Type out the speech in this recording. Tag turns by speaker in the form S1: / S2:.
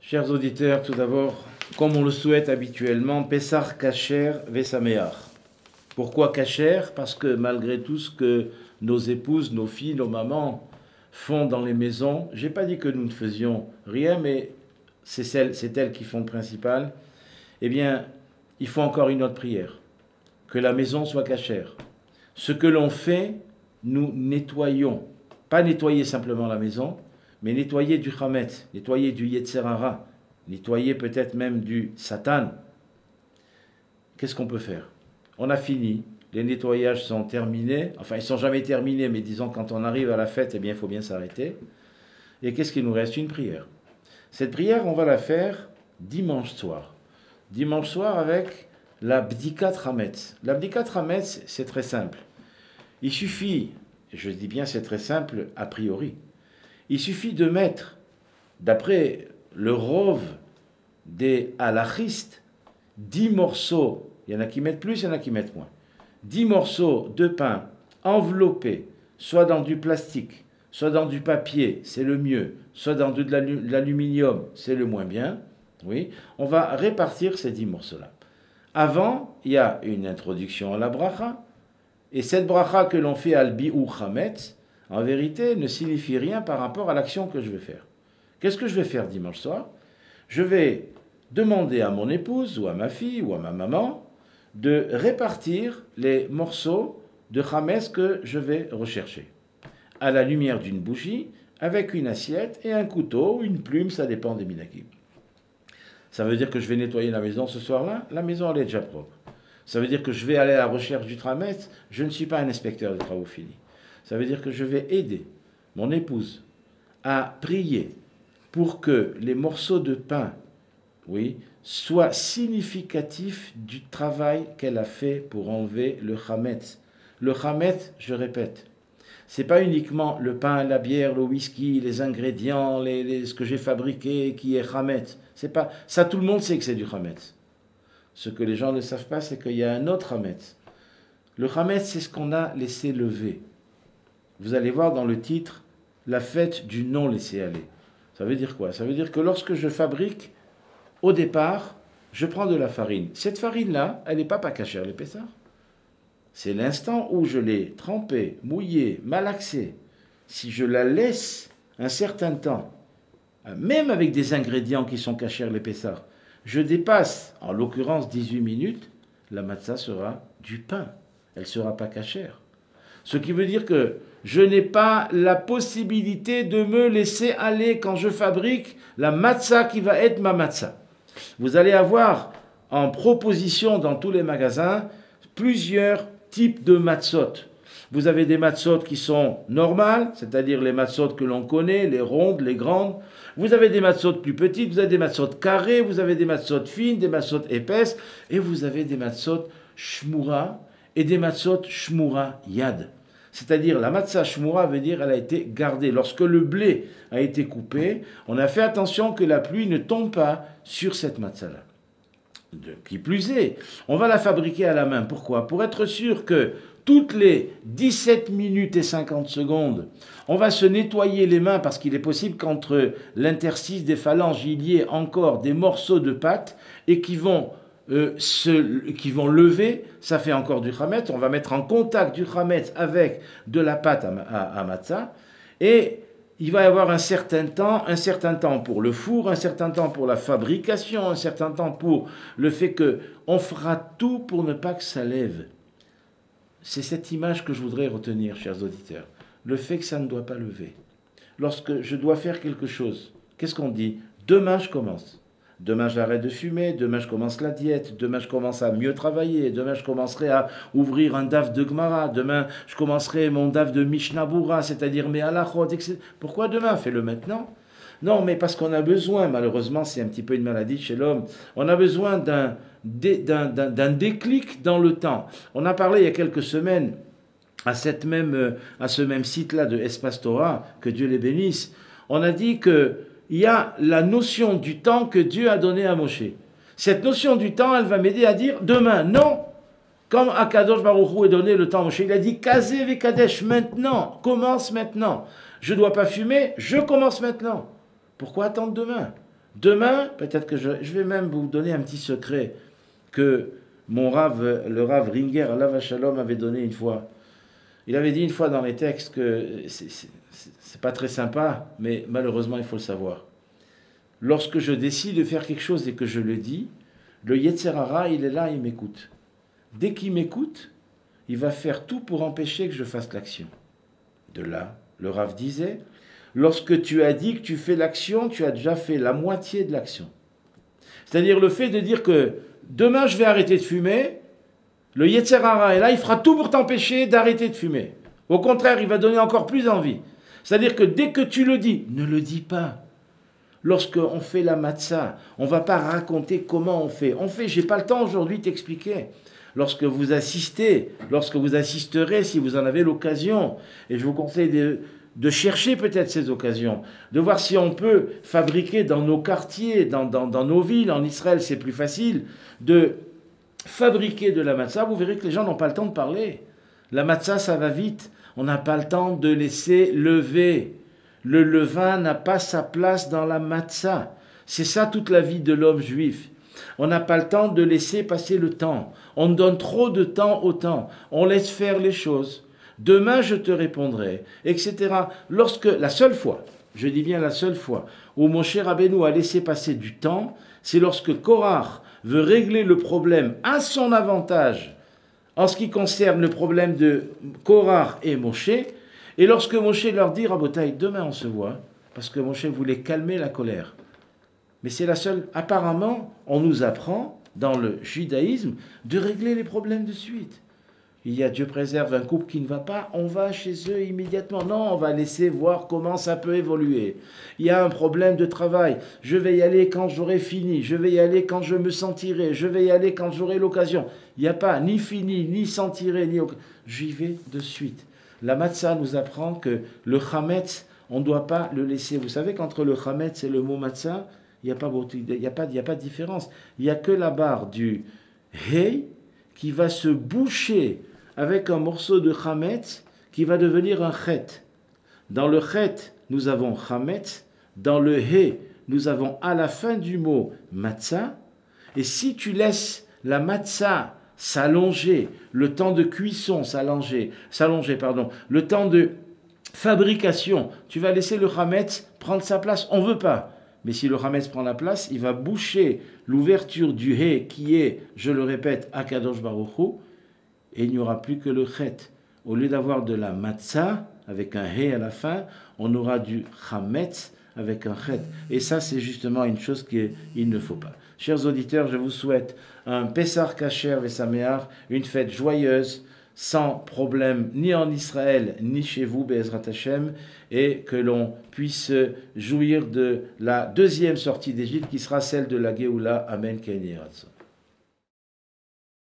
S1: Chers auditeurs, tout d'abord, comme on le souhaite habituellement, Pessah Kasher Vesameach. Pourquoi Kasher? Parce que malgré tout ce que nos épouses, nos filles, nos mamans font dans les maisons, j'ai pas dit que nous ne faisions rien, mais c'est elles qui font le principal, eh bien, il faut encore une autre prière. Que la maison soit Kasher. Ce que l'on fait, nous nettoyons. Pas nettoyer simplement la maison, mais nettoyer du Hametz, nettoyer du Yetzer Hara, nettoyer peut-être même du Satan. Qu'est-ce qu'on peut faire? On a fini, les nettoyages sont terminés, enfin ils ne sont jamais terminés, mais disons quand on arrive à la fête, eh bien il faut bien s'arrêter. Et qu'est-ce qu'il nous reste? Une prière. Cette prière, on va la faire dimanche soir. Dimanche soir avec la Bdikat Hametz. La Bdikat Hametz, c'est très simple. Il suffit, je dis bien c'est très simple a priori, il suffit de mettre, d'après le rov des halachistes, 10 morceaux, il y en a qui mettent plus, il y en a qui mettent moins, 10 morceaux de pain enveloppés, soit dans du plastique, soit dans du papier, c'est le mieux, soit dans de l'aluminium, c'est le moins bien, oui, on va répartir ces 10 morceaux-là. Avant, il y a une introduction à la bracha, et cette bracha que l'on fait al bi'u chametz, en vérité, ne signifie rien par rapport à l'action que je vais faire. Qu'est-ce que je vais faire dimanche soir? Je vais demander à mon épouse, ou à ma fille, ou à ma maman, de répartir les morceaux de chametz que je vais rechercher. À la lumière d'une bougie, avec une assiette et un couteau, une plume, ça dépend des minhagim. Ça veut dire que je vais nettoyer la maison ce soir-là? La maison, elle est déjà propre. Ça veut dire que je vais aller à la recherche du chametz? Je ne suis pas un inspecteur des travaux finis. Ça veut dire que je vais aider mon épouse à prier pour que les morceaux de pain, oui, soient significatifs du travail qu'elle a fait pour enlever le chametz. Le chametz, je répète, c'est pas uniquement le pain, la bière, le whisky, les ingrédients, ce que j'ai fabriqué qui est chametz. C'est pas ça, tout le monde sait que c'est du chametz. Ce que les gens ne savent pas, c'est qu'il y a un autre chametz. Le chametz, c'est ce qu'on a laissé lever. Vous allez voir dans le titre, la fête du non laissé aller. Ça veut dire quoi? Ça veut dire que lorsque je fabrique, au départ, je prends de la farine. Cette farine-là, elle n'est pas kasher les Pessah. C'est l'instant où je l'ai trempée, mouillée, malaxée. Si je la laisse un certain temps, même avec des ingrédients qui sont kasher les Pessah, je dépasse, en l'occurrence 18 minutes, la matzah sera du pain. Elle ne sera pas kasher. Ce qui veut dire que je n'ai pas la possibilité de me laisser aller quand je fabrique la matzah qui va être ma matzah. Vous allez avoir en proposition dans tous les magasins plusieurs types de matzot. Vous avez des matzot qui sont normales, c'est-à-dire les matzot que l'on connaît, les rondes, les grandes. Vous avez des matzot plus petites, vous avez des matzot carrées, vous avez des matzot fines, des matzot épaisses, et vous avez des matzot shmura et des matzot shmura yad. C'est-à-dire, la matzah shmura veut dire elle a été gardée. Lorsque le blé a été coupé, on a fait attention que la pluie ne tombe pas sur cette matzah-là. Qui plus est, on va la fabriquer à la main. Pourquoi? Pour être sûr que toutes les 17 minutes et 50 secondes, on va se nettoyer les mains parce qu'il est possible qu'entre l'interstice des phalanges, il y ait encore des morceaux de pâte et qui vont lever, ça fait encore du chametz, on va mettre en contact du chametz avec de la pâte à matzah, et il va y avoir un certain temps pour le four, un certain temps pour la fabrication, un certain temps pour le fait qu'on fera tout pour ne pas que ça lève. C'est cette image que je voudrais retenir, chers auditeurs, le fait que ça ne doit pas lever. Lorsque je dois faire quelque chose, qu'est-ce qu'on dit? Demain je commence. Demain, j'arrête de fumer, demain, je commence la diète, demain, je commence à mieux travailler, demain, je commencerai à ouvrir un daf de Gemara, demain, je commencerai mon daf de Mishnah Bura, c'est-à-dire mes halachot, etc. Pourquoi demain? Fais-le maintenant. Non, mais parce qu'on a besoin, malheureusement, c'est un petit peu une maladie chez l'homme, on a besoin d'un déclic dans le temps. On a parlé il y a quelques semaines à ce même site-là de Espace Torah, que Dieu les bénisse, on a dit que il y a la notion du temps que Dieu a donné à Moshe. Cette notion du temps, elle va m'aider à dire demain, non. Comme Akadosh Baruch Hu a donné le temps à Moshe, il a dit Kazé Vekadesh, maintenant, commence maintenant. Je ne dois pas fumer, je commence maintenant. Pourquoi attendre demain? Demain, peut-être que je vais même vous donner un petit secret que mon Rav, le Rav Ringer, Alav Shalom, avait donné une fois. Il avait dit une fois dans les textes que c'est pas très sympa, mais malheureusement il faut le savoir. Lorsque je décide de faire quelque chose et que je le dis, le Yetzer Hara, il est là, il m'écoute. Dès qu'il m'écoute, il va faire tout pour empêcher que je fasse l'action. De là, le Rav disait, lorsque tu as dit que tu fais l'action, tu as déjà fait la moitié de l'action. C'est-à-dire le fait de dire que demain je vais arrêter de fumer, le Yetzer Hara est là, il fera tout pour t'empêcher d'arrêter de fumer. Au contraire, il va donner encore plus envie. C'est-à-dire que dès que tu le dis, ne le dis pas. Lorsqu'on fait la matzah, on ne va pas raconter comment on fait. On fait, j'ai pas le temps aujourd'hui de t'expliquer. Lorsque vous assistez, lorsque vous assisterez, si vous en avez l'occasion, et je vous conseille de chercher peut-être ces occasions, de voir si on peut fabriquer dans nos quartiers, dans nos villes, en Israël c'est plus facile, de fabriquer de la matzah. Vous verrez que les gens n'ont pas le temps de parler. La matzah, ça va vite. On n'a pas le temps de laisser lever. Le levain n'a pas sa place dans la matzah. C'est ça toute la vie de l'homme juif. On n'a pas le temps de laisser passer le temps. On donne trop de temps au temps. On laisse faire les choses. Demain, je te répondrai, etc. Lorsque, la seule fois, je dis bien la seule fois, où Moshe Rabbeinu a laissé passer du temps, c'est lorsque Korach veut régler le problème à son avantage, en ce qui concerne le problème de Korach et Moshe, et lorsque Moshe leur dit, Rabotai, demain on se voit, parce que Moshe voulait calmer la colère. Mais c'est la seule. Apparemment, on nous apprend, dans le judaïsme, de régler les problèmes de suite. Il y a, Dieu préserve, un couple qui ne va pas, on va chez eux immédiatement. Non, on va laisser voir comment ça peut évoluer. Il y a un problème de travail. Je vais y aller quand j'aurai fini. Je vais y aller quand je me sentirai. Je vais y aller quand j'aurai l'occasion. Il n'y a pas ni fini, ni sentirai, ni... J'y vais de suite. La matzah nous apprend que le chametz, on ne doit pas le laisser. Vous savez qu'entre le chametz et le mot matzah, il n'y a pas de différence. Il n'y a que la barre du hey qui va se boucher avec un morceau de chametz qui va devenir un chet. Dans le chet, nous avons chametz. Dans le he, nous avons à la fin du mot matzah. Et si tu laisses la matzah s'allonger, le temps de cuisson s'allonger, le temps de fabrication, tu vas laisser le chametz prendre sa place. On ne veut pas. Mais si le chametz prend la place, il va boucher l'ouverture du he qui est, je le répète, Akadosh Baruch Hu, et il n'y aura plus que le chet. Au lieu d'avoir de la matzah avec un he à la fin, on aura du chametz avec un chet. Et ça, c'est justement une chose qu'il ne faut pas. Chers auditeurs, je vous souhaite un Pessar Kasher Vesameach, une fête joyeuse, sans problème, ni en Israël, ni chez vous, Be'ezrat Hashem, et que l'on puisse jouir de la deuxième sortie d'Égypte, qui sera celle de la Géoula. Amen.